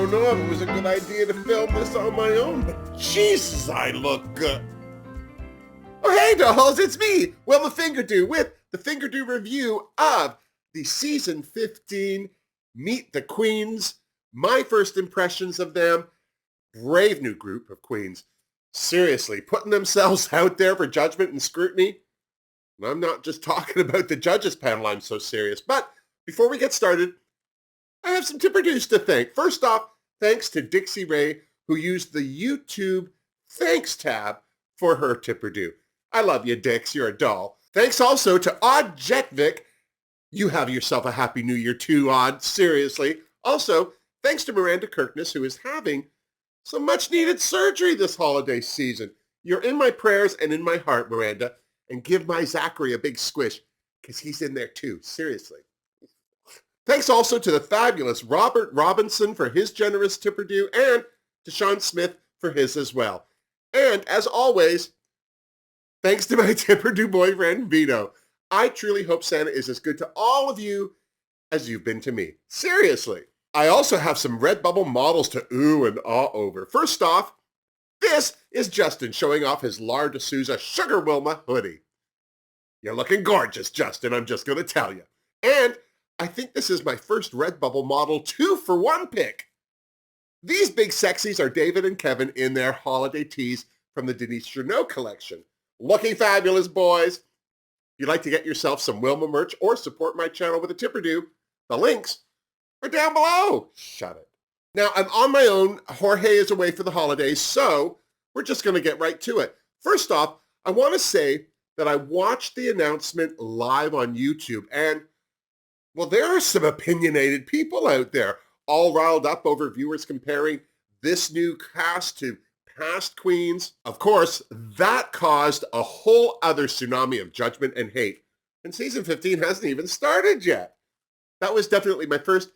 don't know if it was a good idea to film this on my own, but Jesus, I look good. Oh, hey, dolls, it's me, Will the Fingerdo, with the Fingerdo review of the Season 15 Meet the Queens. My first impressions of them. Brave new group of queens. Seriously, putting themselves out there for judgment and scrutiny. And I'm not just talking about the judges panel, I'm so serious. But before we get started, I have some tipperdoos to thank. First off, thanks to Dixie Ray, who used the YouTube Thanks tab for her tipperdoo. I love you, Dix. You're a doll. Thanks also to Odd Jetvik. You have yourself a happy new year too, Odd. Seriously. Also, thanks to Miranda Kirkness, who is having some much-needed surgery this holiday season. You're in my prayers and in my heart, Miranda. And give my Zachary a big squish, because he's in there too. Seriously. Thanks also to the fabulous Robert Robinson for his generous tipperdoo, and to Sean Smith for his as well. And as always, thanks to my tipperdoo boyfriend, Vito. I truly hope Santa is as good to all of you as you've been to me. Seriously. I also have some Redbubble models to ooh and ah over. First off, this is Justin showing off his Lar de Souza Sugar Wilma hoodie. You're looking gorgeous, Justin, I'm just going to tell you. And I think this is my first Redbubble model 2-for-1 pick. These big sexies are David and Kevin in their holiday tees from the Denise Cherneau collection. Looking fabulous, boys. If you'd like to get yourself some Wilma merch or support my channel with a tipperdoo, the links are down below. Shut it. Now, I'm on my own. Jorge is away for the holidays, so we're just going to get right to it. First off, I want to say that I watched the announcement live on YouTube, and, well, there are some opinionated people out there, all riled up over viewers comparing this new cast to past queens. Of course, that caused a whole other tsunami of judgment and hate, and season 15 hasn't even started yet. That was definitely my first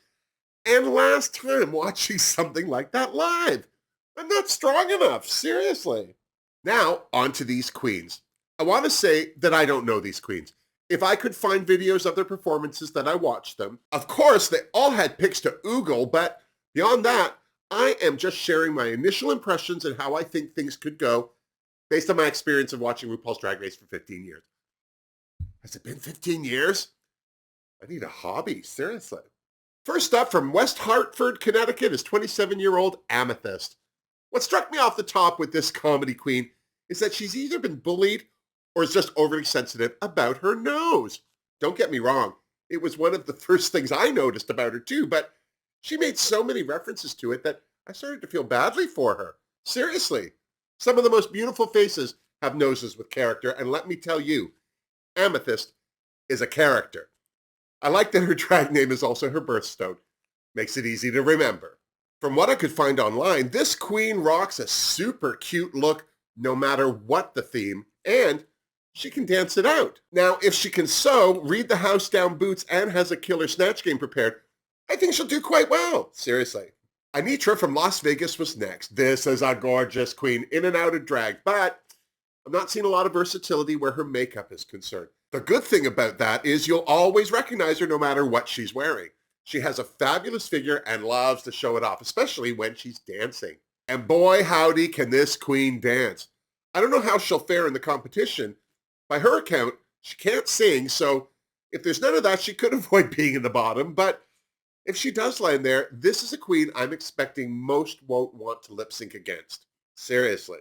and last time watching something like that live. I'm not strong enough, seriously. Now, on to these queens. I want to say that I don't know these queens. If I could find videos of their performances, then I watched them. Of course, they all had pics to oogle, but beyond that, I am just sharing my initial impressions and how I think things could go based on my experience of watching RuPaul's Drag Race for 15 years. Has it been 15 years? I need a hobby, seriously. First up, from West Hartford, Connecticut, is 27-year-old Amethyst. What struck me off the top with this comedy queen is that she's either been bullied or is just overly sensitive about her nose. Don't get me wrong, it was one of the first things I noticed about her too, but she made so many references to it that I started to feel badly for her. Seriously, some of the most beautiful faces have noses with character, and let me tell you, Amethyst is a character. I like that her drag name is also her birthstone. Makes it easy to remember. From what I could find online, this queen rocks a super cute look no matter what the theme, and she can dance it out. Now, if she can sew, read the house down boots, and has a killer snatch game prepared, I think she'll do quite well. Seriously. Anitra from Las Vegas was next. This is a gorgeous queen in and out of drag, but I'm not seeing a lot of versatility where her makeup is concerned. The good thing about that is you'll always recognize her no matter what she's wearing. She has a fabulous figure and loves to show it off, especially when she's dancing. And boy, howdy, can this queen dance. I don't know how she'll fare in the competition. By her account, she can't sing, so if there's none of that, she could avoid being in the bottom. But if she does land there, this is a queen I'm expecting most won't want to lip sync against. Seriously.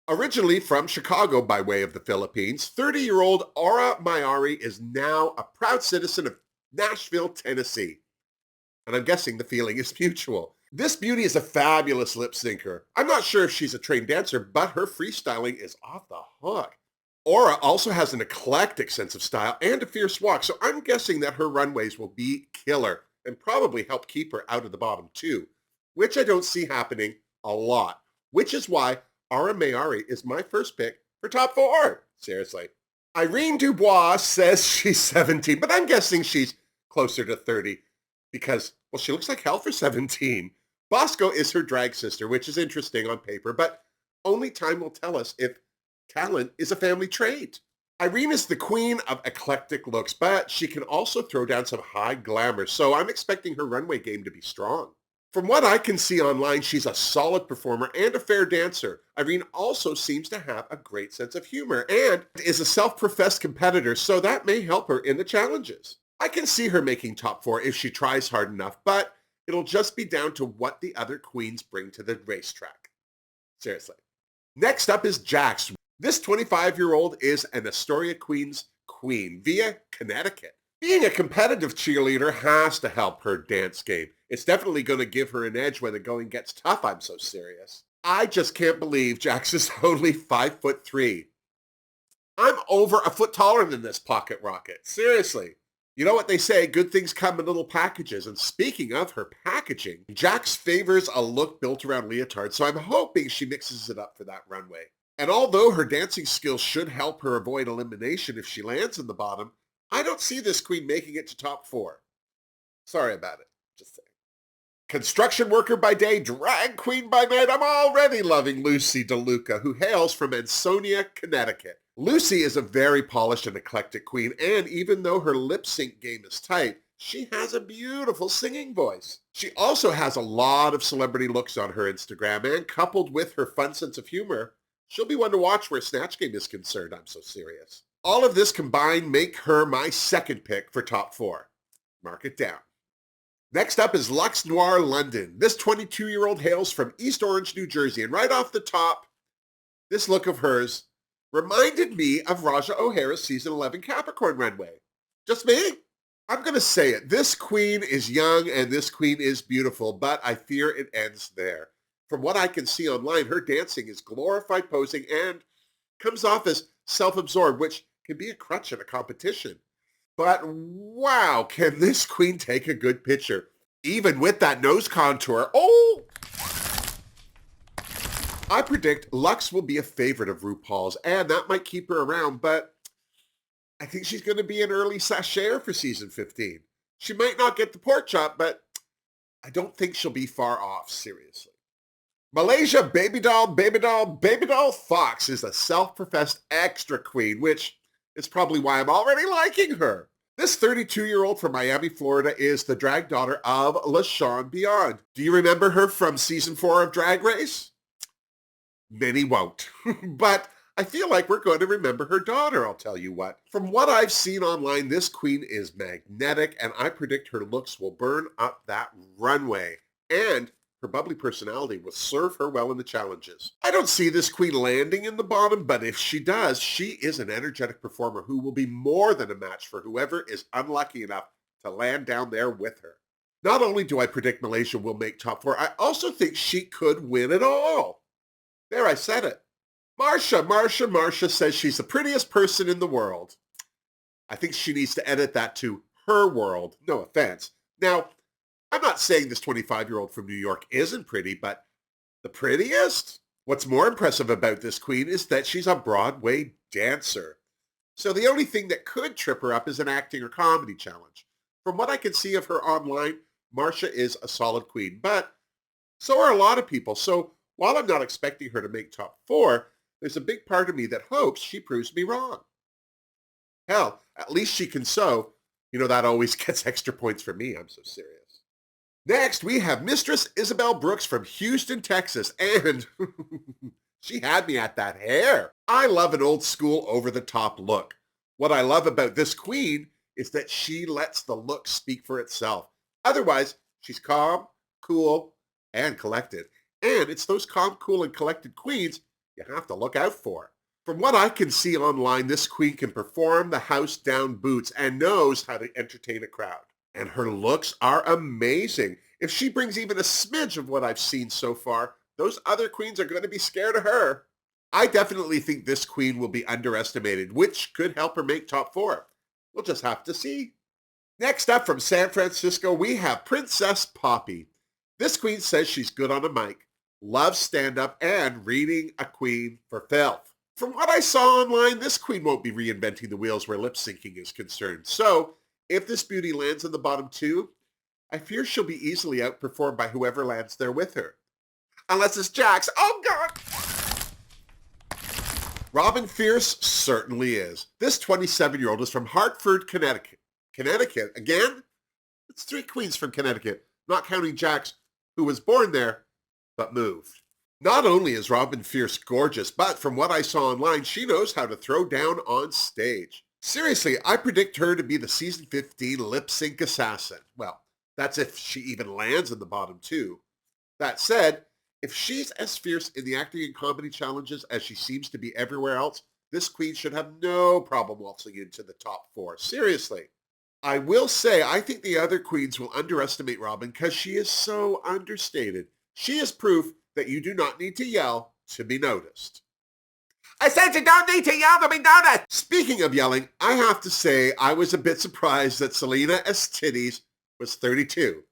Originally from Chicago by way of the Philippines, 30-year-old Aura Mayari is now a proud citizen of Nashville, Tennessee. And I'm guessing the feeling is mutual. This beauty is a fabulous lip syncer. I'm not sure if she's a trained dancer, but her freestyling is off the hook. Aura also has an eclectic sense of style and a fierce walk, so I'm guessing that her runways will be killer and probably help keep her out of the bottom too, which I don't see happening a lot, which is why Aura Mayari is my first pick for top 4. Seriously. Irene Dubois says she's 17, but I'm guessing she's closer to 30 because, well, she looks like hell for 17. Bosco is her drag sister, which is interesting on paper, but only time will tell us if talent is a family trait. Irene is the queen of eclectic looks, but she can also throw down some high glamour, so I'm expecting her runway game to be strong. From what I can see online, she's a solid performer and a fair dancer. Irene also seems to have a great sense of humor and is a self-professed competitor, so that may help her in the challenges. I can see her making top 4 if she tries hard enough, but it'll just be down to what the other queens bring to the racetrack. Seriously. Next up is Jax. This 25-year-old is an Astoria Queens queen via Connecticut. Being a competitive cheerleader has to help her dance game. It's definitely going to give her an edge when the going gets tough, I'm so serious. I just can't believe Jax is only 5'3". I'm over a foot taller than this pocket rocket. Seriously. You know what they say, good things come in little packages. And speaking of her packaging, Jax favors a look built around leotard, so I'm hoping she mixes it up for that runway. And although her dancing skills should help her avoid elimination if she lands in the bottom, I don't see this queen making it to top 4. Sorry about it. Just saying. Construction worker by day, drag queen by night. I'm already loving Lucy DeLuca, who hails from Ansonia, Connecticut. Lucy is a very polished and eclectic queen, and even though her lip sync game is tight, she has a beautiful singing voice. She also has a lot of celebrity looks on her Instagram, and coupled with her fun sense of humor, she'll be one to watch where Snatch Game is concerned. I'm so serious. All of this combined make her my second pick for top 4. Mark it down. Next up is Luxe Noir London. This 22-year-old hails from East Orange, New Jersey, and right off the top, this look of hers reminded me of Raja O'Hara's season 11 Capricorn runway. Just me? I'm going to say it. This queen is young and this queen is beautiful, but I fear it ends there. From what I can see online, her dancing is glorified posing and comes off as self-absorbed, which can be a crutch in a competition. But wow, can this queen take a good picture? Even with that nose contour. Oh! I predict Luxe will be a favorite of RuPaul's, and that might keep her around, but I think she's going to be an early sachet for season 15. She might not get the pork chop, but I don't think she'll be far off, seriously. Malaysia Baby Doll Fox is a self-professed extra queen, which is probably why I'm already liking her. This 32-year-old from Miami, Florida is the drag daughter of LaShawn Beyond. Do you remember her from season 4 of Drag Race? Many won't, but I feel like we're going to remember her daughter, I'll tell you what. From what I've seen online, this queen is magnetic, and I predict her looks will burn up that runway. And her bubbly personality will serve her well in the challenges. I don't see this queen landing in the bottom, but if she does, she is an energetic performer who will be more than a match for whoever is unlucky enough to land down there with her. Not only do I predict Malaysia will make top 4, I also think she could win it all. There, I said it. Marsha says she's the prettiest person in the world. I think she needs to edit that to her world. No offense. Now, I'm not saying this 25-year-old from New York isn't pretty, but the prettiest? What's more impressive about this queen is that she's a Broadway dancer. So the only thing that could trip her up is an acting or comedy challenge. From what I can see of her online, Marsha is a solid queen, but so are a lot of people. So while I'm not expecting her to make top 4, there's a big part of me that hopes she proves me wrong. Hell, at least she can sew. You know, that always gets extra points for me. I'm so serious. Next, we have Mistress Isabel Brooks from Houston, Texas, and she had me at that hair. I love an old school over-the-top look. What I love about this queen is that she lets the look speak for itself. Otherwise, she's calm, cool, and collected. And it's those calm, cool, and collected queens you have to look out for. From what I can see online, this queen can perform the house down boots and knows how to entertain a crowd. And her looks are amazing. If she brings even a smidge of what I've seen so far, those other queens are going to be scared of her. I definitely think this queen will be underestimated, which could help her make top 4. We'll just have to see. Next up from San Francisco, we have Princess Poppy. This queen says she's good on a mic, loves stand-up, and reading a queen for filth. From what I saw online, this queen won't be reinventing the wheels where lip syncing is concerned. So if this beauty lands in the bottom 2, I fear she'll be easily outperformed by whoever lands there with her. Unless it's Jax. Oh, God! Robin Fierce certainly is. This 27-year-old is from Hartford, Connecticut. Connecticut? Again? It's 3 queens from Connecticut, not counting Jax, who was born there, but moved. Not only is Robin Fierce gorgeous, but from what I saw online, she knows how to throw down on stage. Seriously, I predict her to be the season 15 lip sync assassin. Well, that's if she even lands in the bottom two. That said, if she's as fierce in the acting and comedy challenges as she seems to be everywhere else, this queen should have no problem waltzing into the top 4. Seriously. I will say, I think the other queens will underestimate Robin because she is so understated. She is proof that you do not need to yell to be noticed. I said you don't need to yell to be noticed! Speaking of yelling, I have to say I was a bit surprised that Selena Estidis was 32.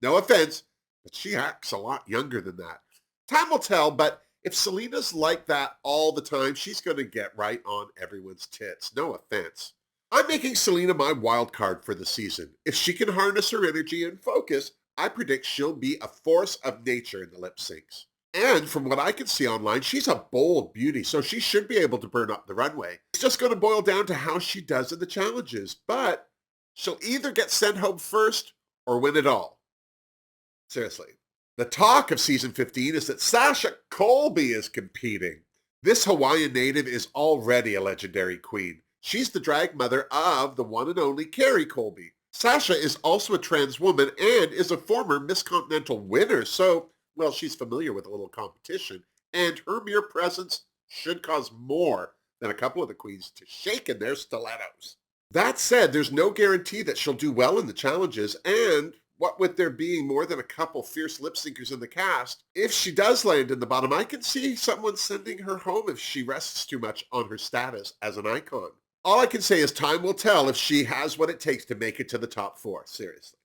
No offense, but she acts a lot younger than that. Time will tell, but if Selena's like that all the time, she's going to get right on everyone's tits. No offense. I'm making Selena my wild card for the season. If she can harness her energy and focus, I predict she'll be a force of nature in the lip syncs. And from what I can see online, she's a bold beauty, so she should be able to burn up the runway. It's just going to boil down to how she does in the challenges, but she'll either get sent home first or win it all. Seriously. The talk of season 15 is that Sasha Colby is competing. This Hawaiian native is already a legendary queen. She's the drag mother of the one and only Carrie Colby. Sasha is also a trans woman and is a former Miss Continental winner, so, well, she's familiar with a little competition, and her mere presence should cause more than a couple of the queens to shake in their stilettos. That said, there's no guarantee that she'll do well in the challenges, and what with there being more than a couple fierce lip syncers in the cast, if she does land in the bottom, I can see someone sending her home if she rests too much on her status as an icon. All I can say is time will tell if she has what it takes to make it to the top 4, seriously.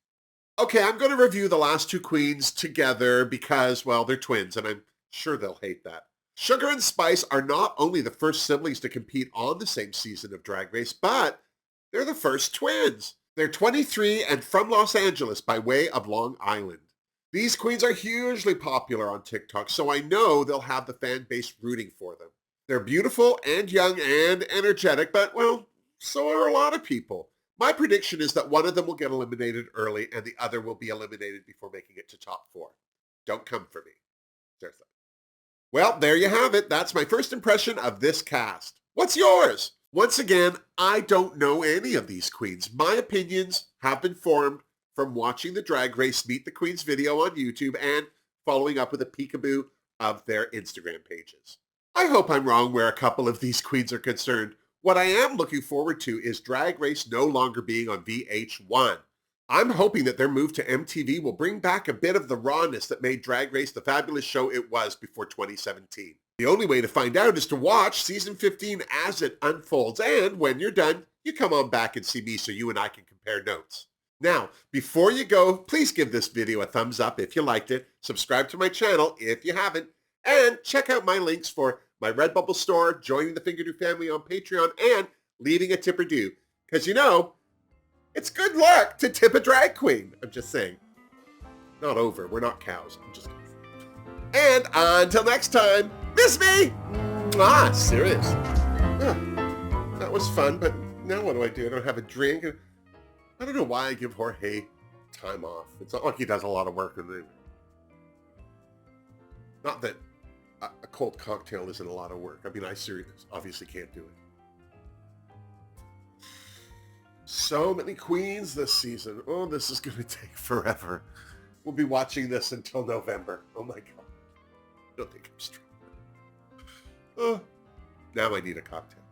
Okay, I'm going to review the last two queens together because, well, they're twins, and I'm sure they'll hate that. Sugar and Spice are not only the first siblings to compete on the same season of Drag Race, but they're the first twins. They're 23 and from Los Angeles by way of Long Island. These queens are hugely popular on TikTok, so I know they'll have the fan base rooting for them. They're beautiful and young and energetic, but, well, so are a lot of people. My prediction is that one of them will get eliminated early and the other will be eliminated before making it to top 4. Don't come for me. Seriously. Well, there you have it. That's my first impression of this cast. What's yours? Once again, I don't know any of these queens. My opinions have been formed from watching the Drag Race Meet the Queens video on YouTube and following up with a peekaboo of their Instagram pages. I hope I'm wrong where a couple of these queens are concerned. What I am looking forward to is Drag Race no longer being on VH1. I'm hoping that their move to MTV will bring back a bit of the rawness that made Drag Race the fabulous show it was before 2017. The only way to find out is to watch season 15 as it unfolds, and when you're done, you come on back and see me so you and I can compare notes. Now, before you go, please give this video a thumbs up if you liked it, subscribe to my channel if you haven't, and check out my links for my Redbubble store, joining the Fingerdoo family on Patreon, and leaving a tip or do. Because, you know, it's good luck to tip a drag queen. I'm just saying. Not over. We're not cows. I'm just kidding. And until next time, miss me? Ah, serious. That was fun, but now what do? I don't have a drink. I don't know why I give Jorge time off. It's not like he does a lot of work. Not that a cold cocktail isn't a lot of work. I mean, I seriously obviously can't do it. So many queens this season. Oh, this is going to take forever. We'll be watching this until November. Oh my God. I don't think I'm strong. Oh, now I need a cocktail.